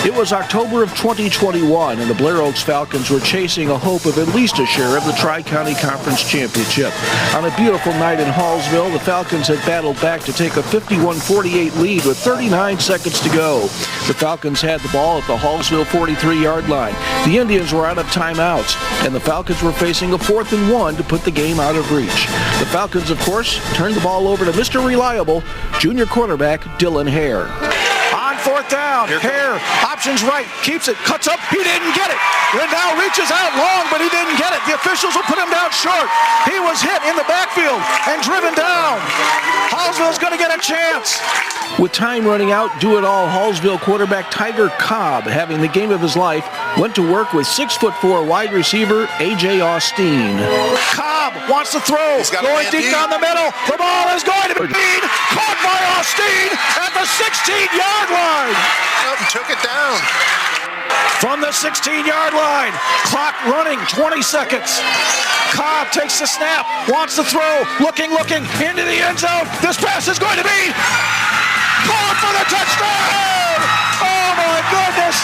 It was October of 2021, and the Blair Oaks Falcons were chasing a hope of at least a share of the Tri-County Conference Championship. On a beautiful night in Hallsville, the Falcons had battled back to take a 51-48 lead with 39 seconds to go. The Falcons had the ball at the Hallsville 43-yard line. The Indians were out of timeouts, and the Falcons were facing a 4th and 1 to put the game out of reach. The Falcons, of course, turned the ball over to Mr. Reliable, junior quarterback Dylan Hare. On 4th down, Hare options right, keeps it, cuts up, he didn't get it. Lindau reaches out long, but he didn't get it. The officials will put him down short. He was hit in the backfield and driven down. Hallsville's going to get a chance. With time running out, do-it-all Hallsville quarterback Tiger Cobb, having the game of his life, went to work with 6'4" wide receiver A.J. Austin. Cobb wants to throw, going deep down the middle. The ball is going to be caught by Austin at the 16-yard line. Took it down. From the 16-yard line, clock running, 20 seconds. Cobb takes the snap, wants to throw, looking into the end zone. This pass is going to be caught for the touchdown! Oh my goodness!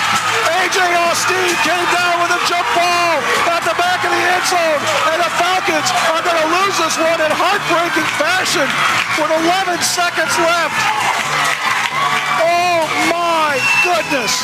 A.J. Austin came down with a jump ball at the back of the end zone, and the Falcons are going to lose this one in heartbreaking fashion with 11 seconds left. Oh my goodness!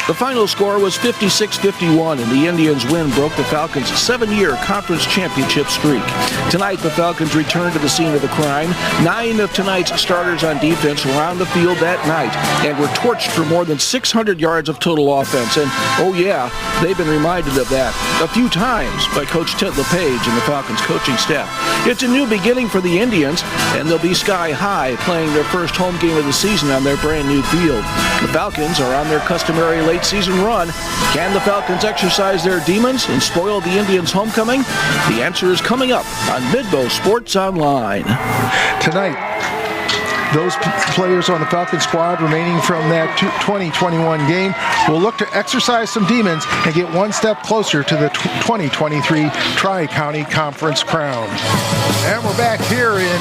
The final score was 56-51, and the Indians' win broke the Falcons' 7-year conference championship streak. Tonight, the Falcons returned to the scene of the crime. 9 of tonight's starters on defense were on the field that night and were torched for more than 600 yards of total offense. And, oh yeah, they've been reminded of that a few times by Coach Ted LePage and the Falcons coaching staff. It's a new beginning for the Indians, and they'll be sky high playing their first home game of the season on their brand new field. The Falcons are on their customary late season run. Can the Falcons exercise their demons and spoil the Indians' homecoming? The answer is coming up on MidMoSports Online. Tonight, those players on the Falcon squad remaining from that 2021 game will look to exercise some demons and get one step closer to the 2023 Tri-County Conference crown. And we're back here in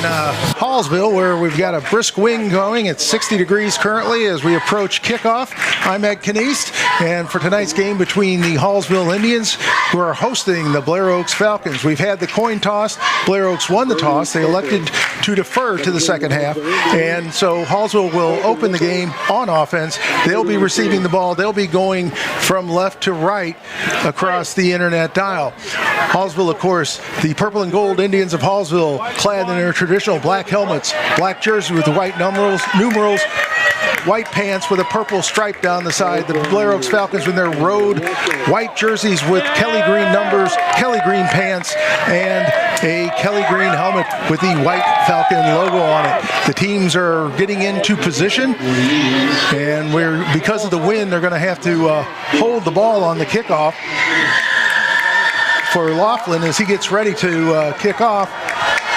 Hallsville, where we've got a brisk wind going. It's 60 degrees currently as we approach kickoff. I'm Ed Kniest, and for tonight's game between the Hallsville Indians, who are hosting the Blair Oaks Falcons. We've had the coin toss. Blair Oaks won the toss. They elected to defer to the second half. And so Hallsville will open the game on offense. They'll be receiving the ball. They'll be going from left to right across the internet dial. Hallsville, of course, the purple and gold Indians of Hallsville, clad in their traditional black helmets, black jersey with the white numerals, white pants with a purple stripe down the side. The Blair Oaks Falcons in their road white jerseys with Kelly green numbers, Kelly green pants, and a Kelly green helmet with the white Falcon logo on it. The teams are getting into position, and because of the wind, they're going to have to hold the ball on the kickoff for Laughlin as he gets ready to kick off.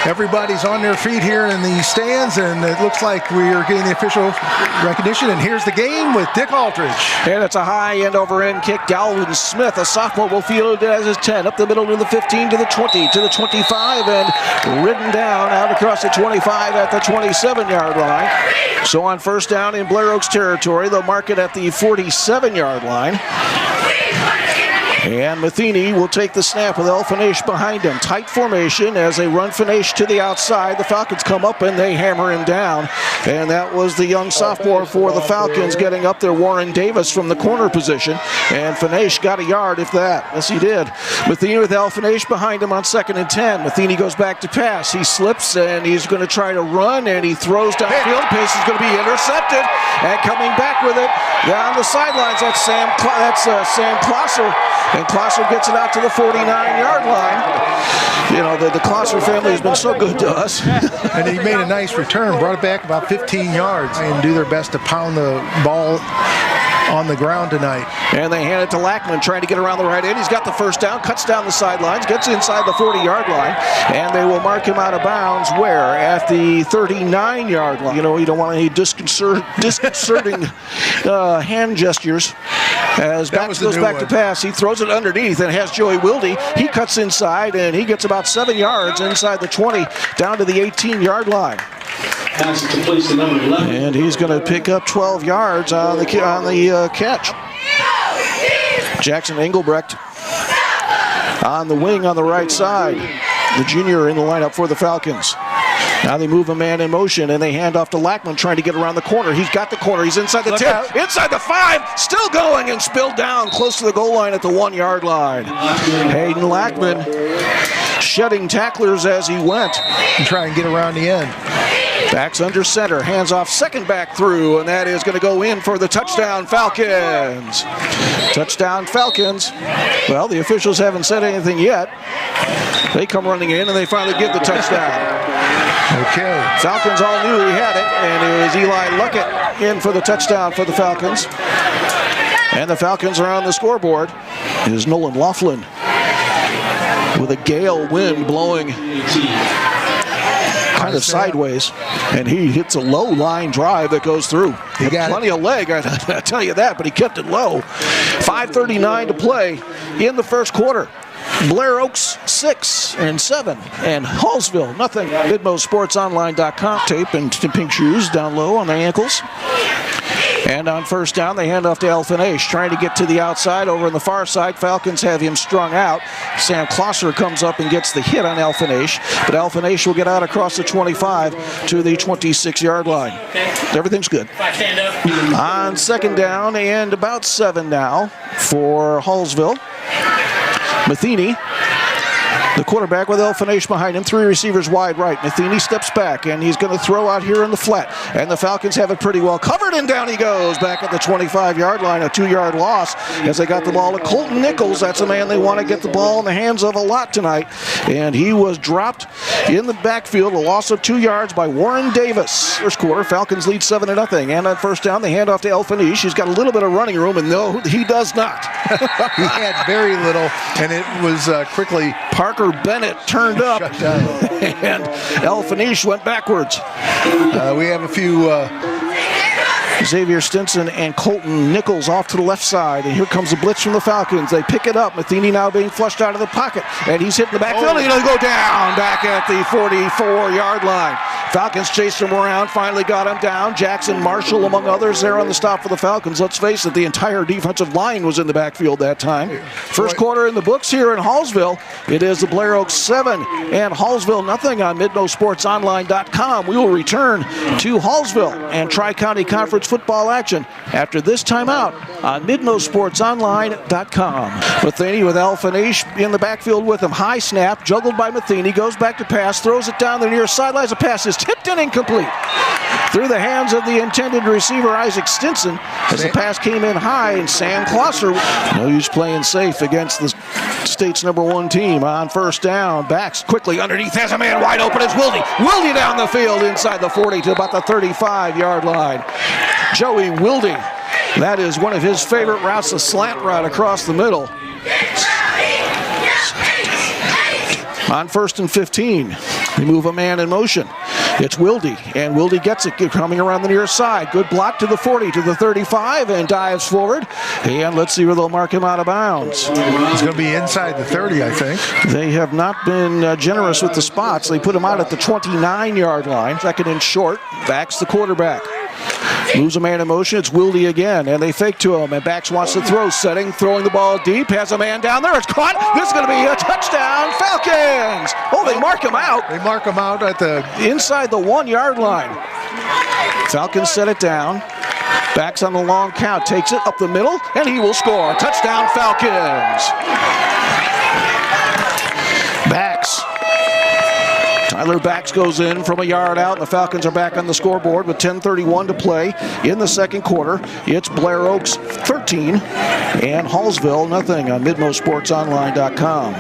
Everybody's on their feet here in the stands, and it looks like we are getting the official recognition. And here's the game with Dick Aldridge. And it's a high end-over-end kick. Dalvin Smith, a sophomore, will field it as his 10. Up the middle to the 15, to the 20, to the 25, and ridden down out across the 25 at the 27-yard line. So on first down in Blair Oaks territory, they'll mark it at the 47-yard line. And Matheny will take the snap with Finesh behind him. Tight formation as they run Finesh to the outside. The Falcons come up and they hammer him down. And that was the young sophomore for the Falcons getting up there, Warren Davis, from the corner position. And Finesh got a yard, if that. Yes, he did. Matheny with Finesh behind him on 2nd and 10. Matheny goes back to pass. He slips and he's going to try to run, and he throws downfield. Pace is going to be intercepted. And coming back with it down the sidelines, that's Sam Closser. And Closser gets it out to the 49-yard line. You know, the Closser family has been so good to us. And he made a nice return, brought it back about 15 yards, and do their best to pound the ball on the ground tonight. And they hand it to Lackman, trying to get around the right end. He's got the first down, cuts down the sidelines, gets inside the 40-yard line, and they will mark him out of bounds where? At the 39-yard line. You know, you don't want any disconcerting hand gestures. As Bax goes back to pass, he throws it underneath and has Joey Wilde. He cuts inside, and he gets about 7 yards inside the 20 down to the 18-yard line. And he's going to pick up 12 yards on the catch. Jackson Engelbrecht on the wing on the right side. The junior in the lineup for the Falcons. Now they move a man in motion, and they hand off to Lackman trying to get around the corner. He's got the corner. He's inside the 10, inside the 5, still going, and spilled down close to the goal line at the 1-yard line. Hayden Lackman shedding tacklers as he went. And try and get around the end. Backs under center, hands off second back through, and that is going to go in for the touchdown Falcons. Touchdown Falcons. Well, the officials haven't said anything yet. They come running in, and they finally give the touchdown. Okay. Falcons all knew he had it, and it was Eli Luckett in for the touchdown for the Falcons. And the Falcons are on the scoreboard. It is Nolan Laughlin with a gale wind blowing kind of sideways, and he hits a low line drive that goes through. He got plenty of leg, I tell you that, but he kept it low. 5:39 to play in the first quarter. Blair Oaks 6-7, and Hallsville nothing. MidMoSportsOnline.com. Tape and pink shoes down low on the ankles. And on first down, they hand off to Elfinache, trying to get to the outside. Over on the far side, Falcons have him strung out. Sam Closser comes up and gets the hit on Elfinache, but Elfinache will get out across the 25 to the 26-yard line. Everything's good. On second down and about 7 now for Hallsville. Matheny, the quarterback with Elfinache behind him, 3 receivers wide right. Matheny steps back, and he's going to throw out here in the flat. And the Falcons have it pretty well covered, and down he goes back at the 25-yard line, a 2-yard loss as they got the ball to Colton Nichols. That's a man they want to get the ball in the hands of a lot tonight. And he was dropped in the backfield, a loss of 2 yards by Warren Davis. First quarter, Falcons lead 7-0. And on first down, they hand off to Elfinache. He's got a little bit of running room, and no, he does not. He had very little, and it was quickly. Parker Bennett turned up, and Elfinache went backwards. We have a few. Xavier Stinson and Colton Nichols off to the left side, and here comes the blitz from the Falcons. They pick it up. Matheny now being flushed out of the pocket, and he's hitting the backfield. He's going to go down back at the 44-yard line. Falcons chased him around, finally got him down. Jaxon Marshall, among others, there on the stop for the Falcons. Let's face it, the entire defensive line was in the backfield that time. First quarter in the books here in Hallsville. It is the Blair Oaks 7 and Hallsville nothing on MidMoSportsOnline.com. We will return to Hallsville and Tri-County Conference football action after this timeout on MidMoSportsOnline.com. Matheny with Elfinache in the backfield with him. High snap, juggled by Matheny, goes back to pass, throws it down the near sidelines. A pass is tipped and incomplete through the hands of the intended receiver, Isaac Stinson, as the pass came in high, and Sam Closser, no use playing safe against the state's #1 team. On first down, Bax quickly underneath, has a man wide open. It's Wilde down the field inside the 40 to about the 35-yard line. Joey Wilde, that is one of his favorite routes, a slant route across the middle. On 1st and 15, they move a man in motion. It's Wilde, and Wilde gets it, coming around the near side. Good block to the 40, to the 35, and dives forward. And let's see where they'll mark him out of bounds. He's going to be inside the 30, I think. They have not been generous with the spots. They put him out at the 29-yard line. Second and short, Bax the quarterback. Moves a man in motion, it's Wilde again, and they fake to him, and Bax wants to throw, throwing the ball deep, has a man down there, it's caught, this is going to be a touchdown, Falcons! Oh, they mark him out. They mark him out at the... inside the 1-yard line. Falcons set it down. Bax on the long count, takes it up the middle, and he will score. Touchdown, Falcons! Bax. Tyler Bax goes in from a yard out, and the Falcons are back on the scoreboard with 10:31 to play in the second quarter. It's Blair Oaks 13 and Hallsville nothing on MidMoSportsOnline.com.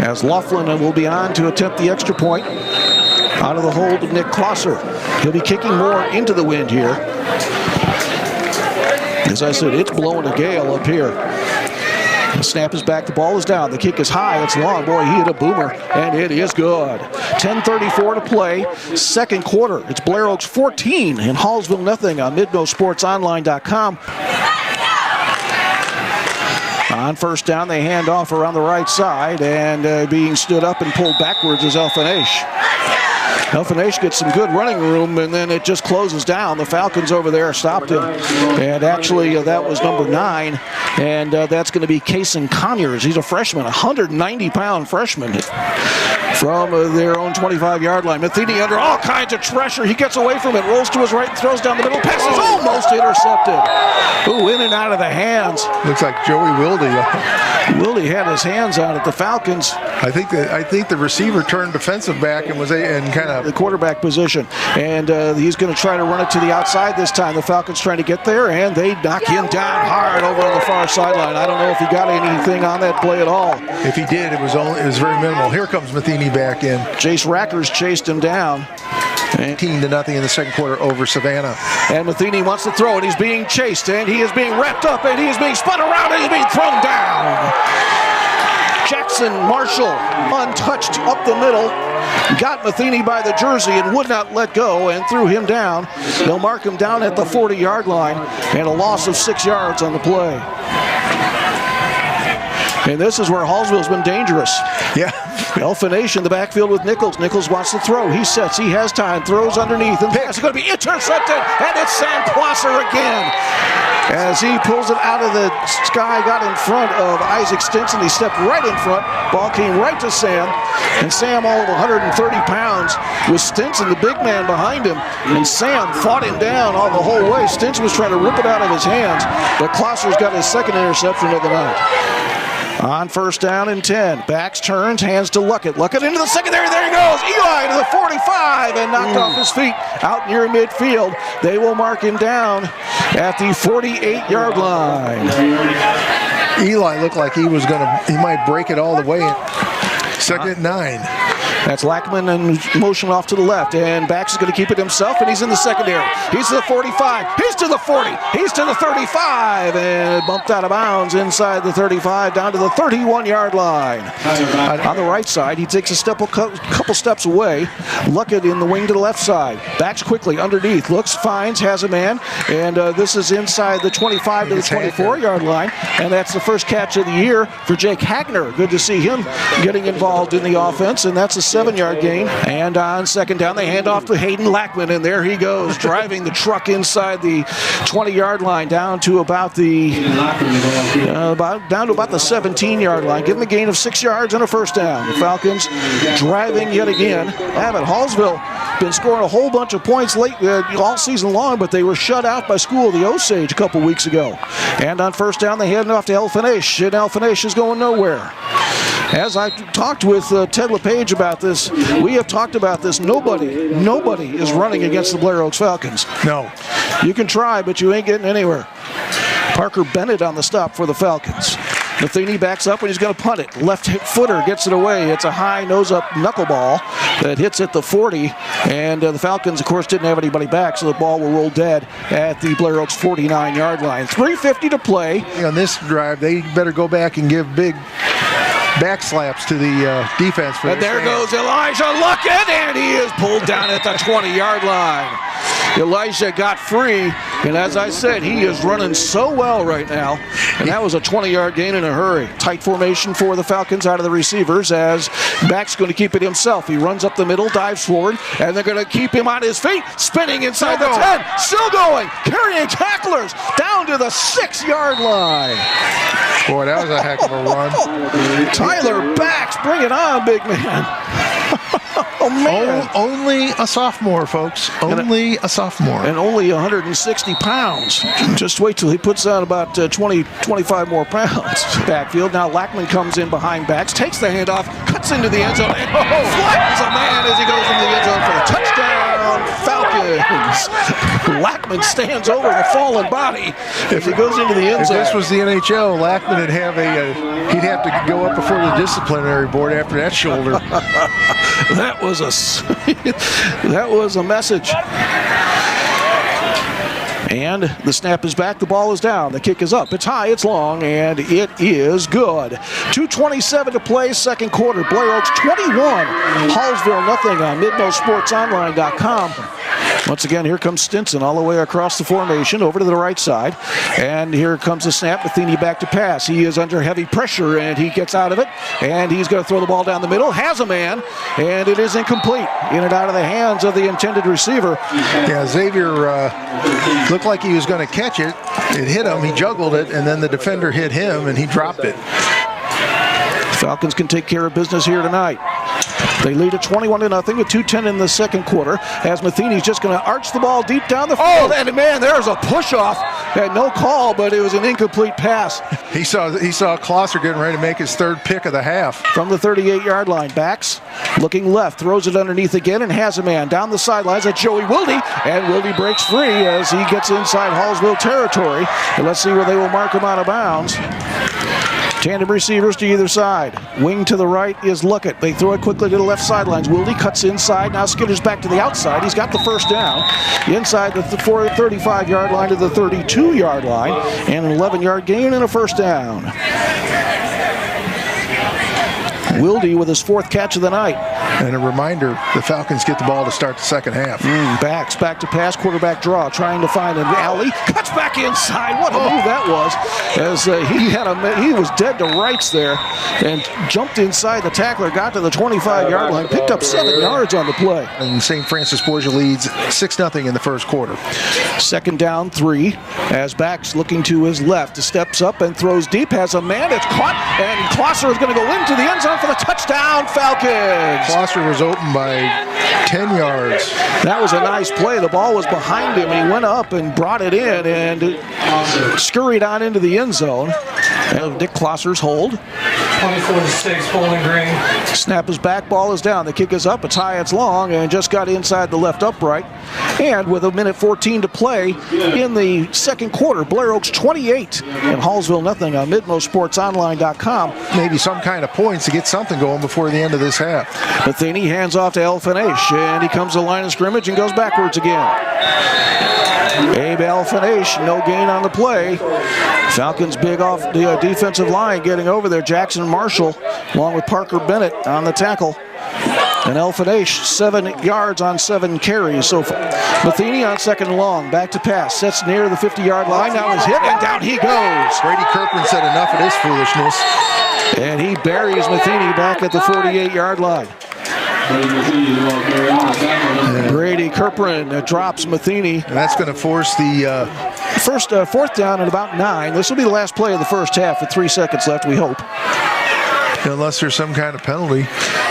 As Laughlin will be on to attempt the extra point out of the hold of Nick Closser. He'll be kicking more into the wind here. As I said, it's blowing a gale up here. The snap is back, the ball is down, the kick is high, it's long. Boy, he hit a boomer, and it is good. 10:34 to play, second quarter. It's Blair Oaks 14 and Hallsville nothing on MidMoSportsOnline.com. On first down, they hand off around the right side, and being stood up and pulled backwards is Elfinache. Elfinage gets some good running room, and then it just closes down. The Falcons over there stopped him. And actually, that was number 9, and that's going to be Jaxon Conyers. He's a freshman, 190-pound freshman from their own 25-yard line. Matheny under all kinds of pressure. He gets away from it, rolls to his right, and throws down the middle. Pass is almost intercepted. Ooh, in and out of the hands. Looks like Joey Wilde. Wilde had his hands on it. The Falcons. I think the receiver turned defensive back and was in kind of the quarterback position, and he's going to try to run it to the outside this time. The Falcons trying to get there, and they knock him down hard over on the far sideline. I don't know if he got anything on that play at all. If he did, it was very minimal. Here comes Matheny back in. Jace Rackers chased him down. 18-0 in the second quarter over Savannah. And Matheny wants to throw, and he's being chased, and he is being wrapped up, and he is being spun around, and he's being thrown down. Jaxon Marshall, untouched up the middle, got Matheny by the jersey and would not let go and threw him down. They'll mark him down at the 40-yard line, and a loss of 6 yards on the play. And this is where Hallsville's been dangerous. Yeah. Elfinage in the backfield with Nichols. Nichols wants to throw. He sets. He has time. Throws underneath. And pass is going to be intercepted. And it's Sam Closser again. As he pulls it out of the sky, got in front of Isaac Stinson. He stepped right in front. Ball came right to Sam. And Sam, all of 130 pounds, with Stinson, the big man, behind him. And Sam fought him down all the whole way. Stinson was trying to rip it out of his hands. But Closser's got his second interception of the night. On first down and 10. Bax turns, hands to Luckett. Luckett into the secondary. There he goes. Eli to the 45 and knocked off his feet out near midfield. They will mark him down at the 48-yard line. Eli looked like he might break it all the way. Second and 9. That's Lackman in motion off to the left, and Bax is going to keep it himself, and he's in the secondary. He's to the 45, he's to the 40, he's to the 35, and bumped out of bounds inside the 35 down to the 31-yard line. On the right side, he takes a couple steps away. Luckett in the wing to the left side. Bax quickly underneath, looks, finds, has a man, and this is inside the 25 to the 24-yard line, and that's the first catch of the year for Jake Hagner. Good to see him getting involved in the offense, and that's a 7-yard gain. And on second down, they hand off to Hayden Lackman, and there he goes, driving the truck inside the 20-yard line down to about the 17-yard line. Give him a gain of 6 yards and a first down. The Falcons driving yet again. Hallsville been scoring a whole bunch of points late all season long, but they were shut out by School of the Osage a couple weeks ago. And on first down, they hand it off to Elfinage, and Elfinage is going nowhere. As I talked with Ted LePage about this, we have talked about this. Nobody is running against the Blair Oaks Falcons. No. You can try, but you ain't getting anywhere. Parker Bennett on the stop for the Falcons. Matheny backs up and he's going to punt it. Left footer gets it away. It's a high nose-up knuckleball that hits at the 40. And the Falcons, of course, didn't have anybody back, so the ball will roll dead at the Blair Oaks 49-yard line. 3:50 to play. On this drive, they better go back and give big back slaps to the defense. And there goes Elijah Luckett, and he is pulled down at the 20-yard line. Elijah got free, and as I said, he is running so well right now. And that was a 20-yard gain in a hurry. Tight formation for the Falcons out of the receivers as Bax going to keep it himself. He runs up the middle, dives forward, and they're going to keep him on his feet, spinning inside the 10. Still going, carrying tacklers down to the 6-yard line. Boy, that was a heck of a run. Tyler Bax, bring it on, big man. Oh, man. Only a sophomore, folks. Only a sophomore. And only 160 pounds. Just wait till he puts on about 25 more pounds. Backfield. Now Lackman comes in behind Bax, takes the handoff, cuts into the end zone, and flattens a man as he goes into the end zone for the touchdown, Falcons. Lackman stands over the fallen body as he goes into the end zone. If this was the NHL, Lackman would have he'd have to go up before the disciplinary board after that shoulder. That was a message. And the snap is back, the ball is down, the kick is up, it's high, it's long, and it is good. 2:27 to play, second quarter. Blair Oaks 21, Hallsville nothing on MidMoSportsOnline.com. Once again, here comes Stinson all the way across the formation over to the right side. And here comes the snap. Matheny back to pass. He is under heavy pressure, and he gets out of it. And he's going to throw the ball down the middle. Has a man, and it is incomplete. In and out of the hands of the intended receiver. Yeah, Xavier looked like he was going to catch it. It hit him. He juggled it, and then the defender hit him, and he dropped it. Falcons can take care of business here tonight. They lead at 21-0 with 2:10 in the second quarter as Matheny's just going to arch the ball deep down the field. And man, there's a push-off. Had no call, but it was an incomplete pass. He saw Closser getting ready to make his third pick of the half. From the 38-yard line, Bax looking left, throws it underneath again and has a man down the sidelines at Joey Wilde. And Wilde breaks free as he gets inside Hallsville territory. And let's see where they will mark him out of bounds. Tandem receivers to either side. Wing to the right is Luckett. They throw it quickly to the left sidelines. Wilde cuts inside, now skitters back to the outside. He's got the first down. Inside the 35-yard line to the 32-yard line. And an 11-yard gain and a first down. Wilde with his fourth catch of the night. And a reminder, the Falcons get the ball to start the second half. Bax back to pass, quarterback draw, trying to find an alley. Cuts back inside. What a move that was. As he was dead to rights there and jumped inside the tackler, got to the 25-yard line, picked up 7 yards on the play. And St. Francis Borgia leads 6-0 in the first quarter. Second down, 3, as Bax looking to his left, steps up and throws deep, has a man, it's caught, and Closser is going to go into the end zone for the touchdown, Falcons. Closser was open by 10 yards. That was a nice play. The ball was behind him, and he went up and brought it in and scurried on into the end zone. And Dick Closser's hold. 24-6, Bowling Green. Snap is back, ball is down. The kick is up, it's high, it's long, and just got inside the left upright. And with a minute 14 to play in the second quarter, Blair Oaks 28 and Hallsville nothing on MidMoSportsOnline.com. Maybe some kind of points to get something going before the end of this half. Matheny hands off to Elfinache, and he comes to the line of scrimmage and goes backwards again. Abe Elfinache, no gain on the play. Falcons big off the defensive line getting over there. Jaxon Marshall along with Parker Bennett on the tackle. And Elfinache 7 yards on 7 carries so far. Matheny on second and long, back to pass, sets near the 50-yard line, now is hit and down he goes. Brady Kerperin said enough of this foolishness. And he buries Matheny back at the 48-yard line. Brady Kerperin drops Matheny. And that's going to force the fourth down at about 9. This will be the last play of the first half with 3 seconds left, we hope. Unless there's some kind of penalty.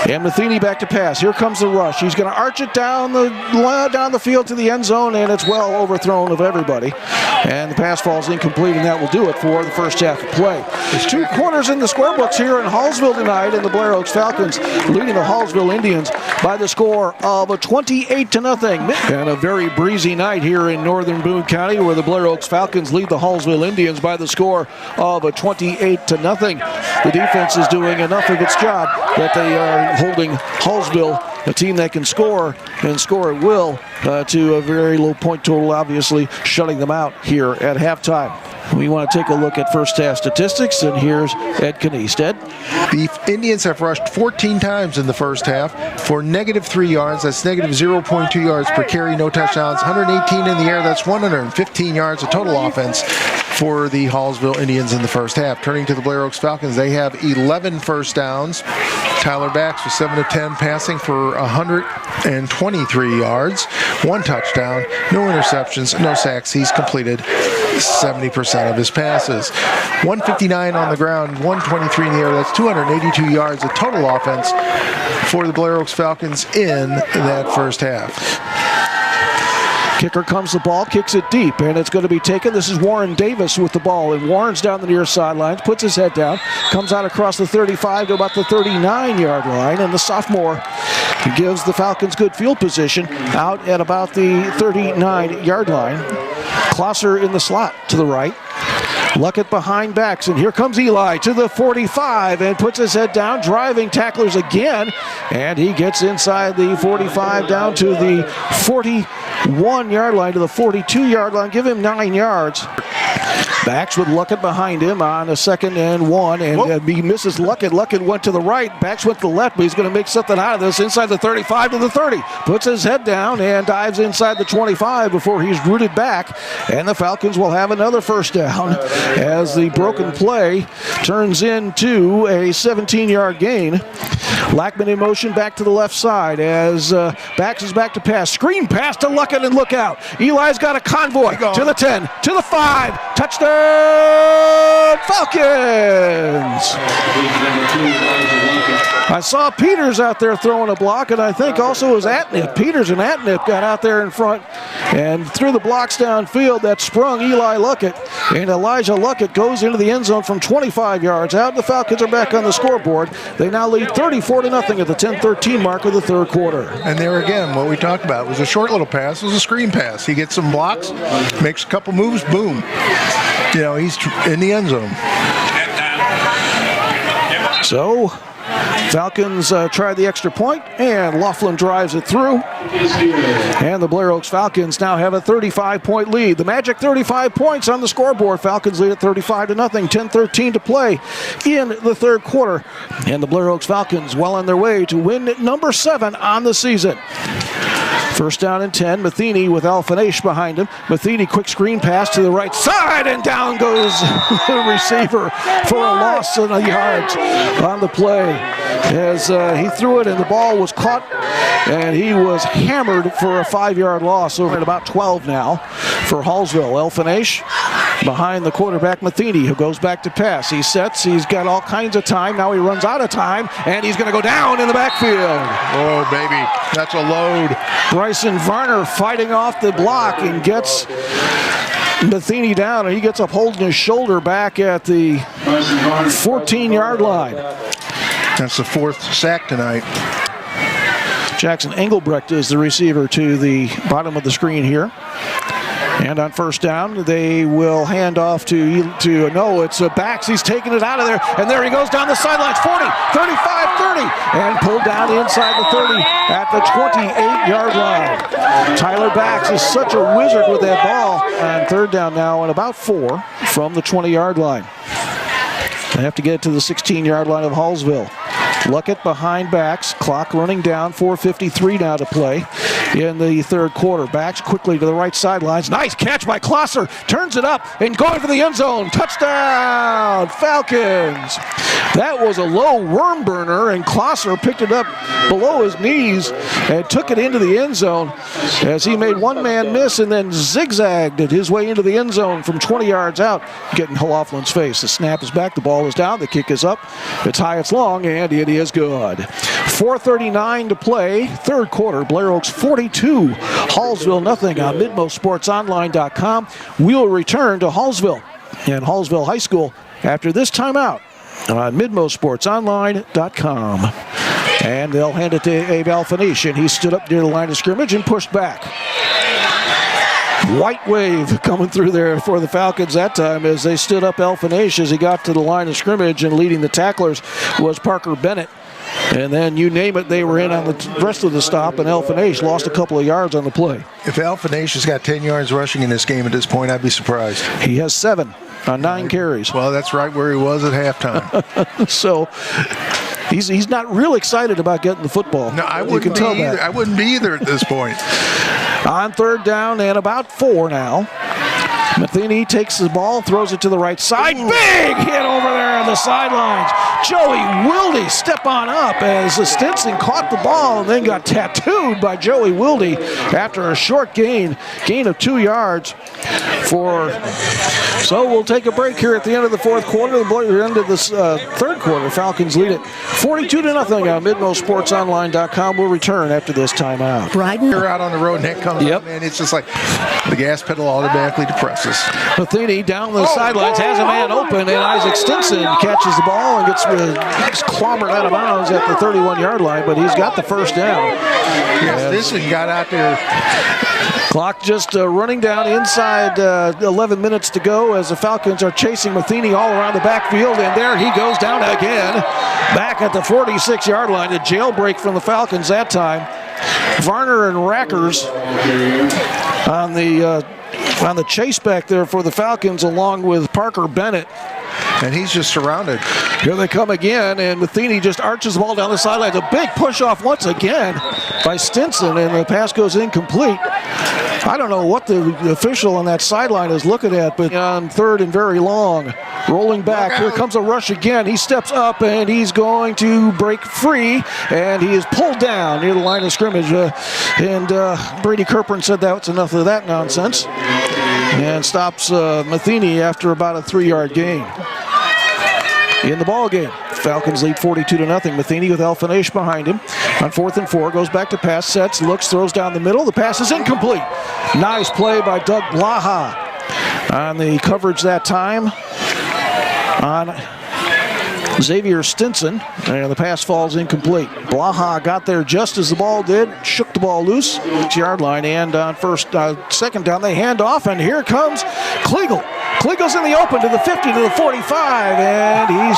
And Matheny back to pass. Here comes the rush. He's going to arch it down the field to the end zone, and it's well overthrown of everybody. And the pass falls incomplete, and that will do it for the first half of play. There's 2 quarters in the scorebooks here in Hallsville tonight, and the Blair Oaks Falcons leading the Hallsville Indians by the score of 28-0. And a very breezy night here in northern Boone County, where the Blair Oaks Falcons lead the Hallsville Indians by the score of 28-0. The defense is doing enough of its job that they are holding Hallsville, a team that can score and score at will, to a very low point total, obviously shutting them out here at halftime. We want to take a look at first half statistics, and here's Ed Kniest. Ed? The Indians have rushed 14 times in the first half for -3 yards. That's -0.2 yards per carry, no touchdowns. 118 in the air, that's 115 yards of total offense for the Hallsville Indians in the first half. Turning to the Blair Oaks Falcons, they have 11 first downs. Tyler Bax was 7 of 10 passing for 123 yards, 1 touchdown, no interceptions, no sacks. He's completed 70% of his passes. 159 on the ground, 123 in the air. That's 282 yards of total offense for the Blair Oaks Falcons in that first half. Kicker comes the ball, kicks it deep, and it's going to be taken. This is Warren Davis with the ball, and Warren's down the near sidelines, puts his head down, comes out across the 35 to about the 39-yard line, and the sophomore gives the Falcons good field position out at about the 39-yard line. Closser in the slot to the right. Luckett behind Bax, and here comes Eli to the 45 and puts his head down, driving tacklers again, and he gets inside the 45 down to the 41-yard line, to the 42-yard line. Give him 9 yards. Bax with Luckett behind him on a 2nd and 1, and he misses Luckett. Luckett went to the right, Bax went to the left, but he's going to make something out of this inside the 35 to the 30. Puts his head down and dives inside the 25 before he's rooted back, and the Falcons will have another first down as the broken play turns into a 17-yard gain. Lackman in motion back to the left side as Bax is back to pass. Screen pass to Luckett, and look out. Eli's got a convoy to the 10, to the 5. Touchdown, Falcons! I saw Peters out there throwing a block, and I think also it was Atnip. Peters and Atnip got out there in front and threw the blocks downfield that sprung Eli Luckett. And Elijah Luckett goes into the end zone from 25 yards out. The Falcons are back on the scoreboard. They now lead 34-0 at the 10-13 mark of the third quarter. And there again, what we talked about was a short little pass. It was a screen pass. He gets some blocks, makes a couple moves, boom. You know, he's in the end zone. So, Falcons try the extra point, and Laughlin drives it through. And the Blair Oaks Falcons now have a 35-point lead. The magic 35 points on the scoreboard. Falcons lead at 35-0, 10-13 to play in the third quarter. And the Blair Oaks Falcons well on their way to win number 7 on the season. First down and 10. Matheny with Alphanage behind him. Matheny quick screen pass to the right side, and down goes the receiver for a loss of yards on the play. As he threw it and the ball was caught, and he was hammered for a 5-yard loss over at about 12 now for Hallsville. Alphanage behind the quarterback Matheny, who goes back to pass. He sets, he's got all kinds of time. Now he runs out of time, and he's going to go down in the backfield. Oh, baby, that's a load. Bryson Varner fighting off the block and gets Matheny down, and he gets up holding his shoulder back at the 14-yard line. That's the 4th sack tonight. Jackson Engelbrecht is the receiver to the bottom of the screen here. And on first down, they will hand off no, it's Bax. He's taking it out of there, and there he goes down the sidelines, 40, 35, 30, and pulled down inside the 30 at the 28-yard line. Tyler Bax is such a wizard with that ball on third down now, and about 4 from the 20-yard line. They have to get it to the 16-yard line of Hallsville. Luckett behind Bax, clock running down, 4:53 now to play in the third quarter. Bax quickly to the right sidelines. Nice catch by Closser, turns it up and going for the end zone. Touchdown, Falcons. That was a low worm burner, and Closser picked it up below his knees and took it into the end zone as he made one man miss and then zigzagged it his way into the end zone from 20 yards out, getting Laughlin's face. The snap is back, the ball is down, the kick is up, it's high, it's long, and it is good. 4:39 to play, third quarter. Blair Oaks 42, Hallsville nothing on MidMoSportsOnline.com. We'll return to Hallsville and Hallsville High School after this timeout on MidMoSportsOnline.com. And they'll hand it to Abe Alphanage, and he stood up near the line of scrimmage and pushed back. White wave coming through there for the Falcons that time as they stood up Alphanage as he got to the line of scrimmage, and leading the tacklers was Parker Bennett. And then you name it, they were in on the rest of the stop, and Alphanage lost a couple of yards on the play. If Alphanage has got 10 yards rushing in this game at this point, I'd be surprised. He has 7 on 9 carries. Well, that's right where he was at halftime. So he's not real excited about getting the football. No, I wouldn't be either. I wouldn't be either at this point. On third down and about 4 now. Matheny takes the ball, throws it to the right side. Big hit over there on the sidelines. Joey Wilde step on up as Stinson caught the ball and then got tattooed by Joey Wilde after a short gain of 2 yards. So we'll take a break here at the end of the fourth quarter. The end of this third quarter, Falcons lead it 42-0 on MidMoSportsOnline.com. We'll return after this timeout. You're out on the road and that comes up, man. It's just like the gas pedal automatically depresses. Matheny down the sidelines, has a man open, and Isaac Stinson catches the ball and gets clobbered out of bounds at the 31-yard line, but he's got the first down. Stinson got out there. Clock just running down inside 11 minutes to go as the Falcons are chasing Matheny all around the backfield, and there he goes down again. Back at the 46-yard line, a jailbreak from the Falcons that time. Varner and Rackers on the on the chase back there for the Falcons, along with Parker Bennett. And he's just surrounded. Here they come again, and Matheny just arches the ball down the sidelines. A big push off once again by Stinson, and the pass goes incomplete. I don't know what the official on that sideline is looking at, but on third and very long, rolling back. Here comes a rush again. He steps up, and he's going to break free, and he is pulled down near the line of scrimmage. Brady Kerperin said that's enough of that nonsense, and stops Matheny after about a 3-yard gain. In the ball game, Falcons lead 42-0. Matheny with Elfinish behind him. On 4th and 4, goes back to pass, sets, looks, throws down the middle. The pass is incomplete. Nice play by Doug Blaha on the coverage that time on Xavier Stinson, and the pass falls incomplete. Blaha got there just as the ball did, shook the ball loose, 6-yard line, and on second down they hand off, and here comes Kliegel. Kliegel's in the open to the 50, to the 45, and he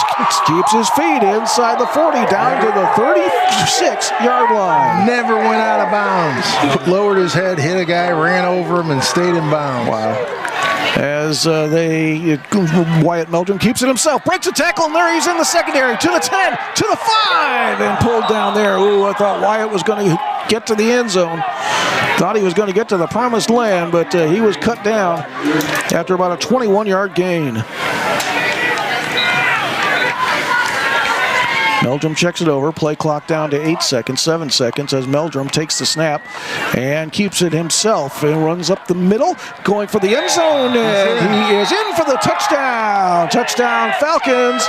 keeps his feet inside the 40, down to the 36-yard line. Never went out of bounds. Lowered his head, hit a guy, ran over him, and stayed in bounds. Wow. As Wyatt Meldrum keeps it himself, breaks a tackle, and there he's in the secondary, to the 10, to the 5, and pulled down there. Ooh, I thought Wyatt was going to get to the end zone. Thought he was going to get to the promised land, but he was cut down after about a 21-yard gain. Meldrum checks it over, play clock down to 8 seconds, 7 seconds as Meldrum takes the snap and keeps it himself and runs up the middle, going for the end zone, and he is in for the touchdown. Touchdown Falcons,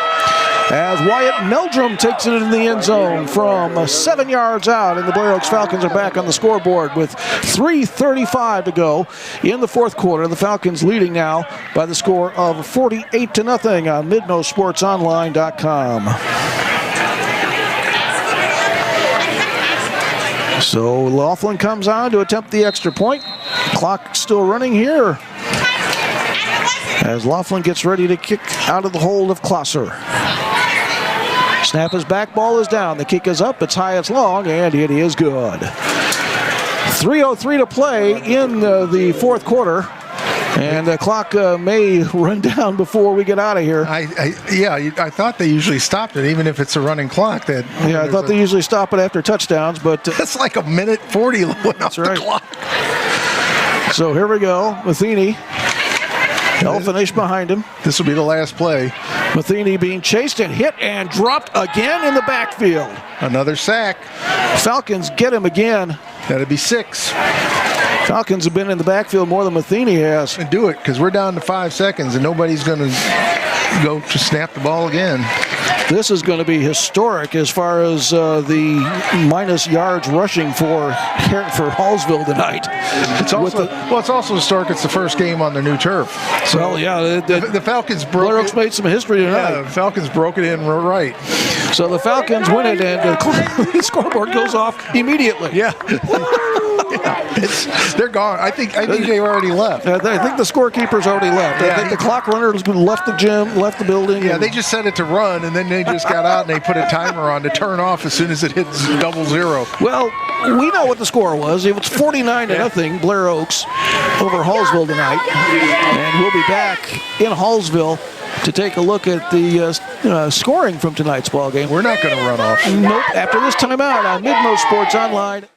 as Wyatt Meldrum takes it in the end zone from 7 yards out, and the Blair Oaks Falcons are back on the scoreboard with 3:35 to go in the fourth quarter. The Falcons leading now by the score of 48-0 on MidMoSportsOnline.com. So Laughlin comes on to attempt the extra point. Clock still running here as Laughlin gets ready to kick out of the hold of Closser. Snap is back, ball is down. The kick is up, it's high, it's long, and it is good. 3:03 to play in the fourth quarter. And the clock may run down before we get out of here. I thought they usually stopped it, even if it's a running clock. I thought they usually stop it after touchdowns, but that's like a minute 40 went off the clock. So here we go. Matheny, Elfinish behind him. This will be the last play. Matheny being chased and hit and dropped again in the backfield. Another sack. Falcons get him again. That'd be 6. Falcons have been in the backfield more than Matheny has. And do it, because we're down to 5 seconds and nobody's going to go to snap the ball again. This is going to be historic as far as the minus yards rushing for Hallsville tonight. It's also historic. It's the first game on the new turf. So, the Falcons broke Blair Oaks made some history tonight. Yeah, the Falcons broke it in right. So the Falcons win it, and the scoreboard goes off immediately. Yeah. They're gone. I think they've already left. I think the scorekeeper's already left. I think the clock runner's left the gym, left the building. Yeah, they just set it to run, and then they just got out and they put a timer on to turn off as soon as it hits 00. Well, we know what the score was. It was 49-0 Blair Oaks over Hallsville tonight, and we'll be back in Hallsville to take a look at the scoring from tonight's ball game. We're not going to run off. Nope. After this timeout on MidMo Sports Online.